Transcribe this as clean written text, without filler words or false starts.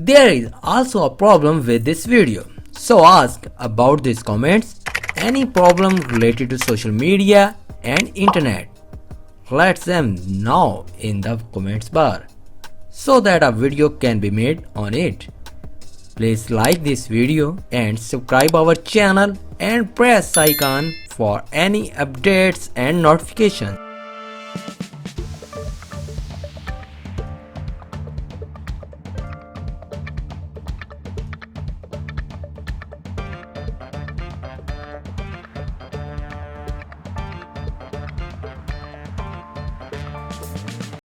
There is also a problem with this video. So ask about these comments any problem related to social media and internet. Let them know in the comments bar so that a video can be made on it. Please like this video and subscribe our channel and press icon for any updates and notifications.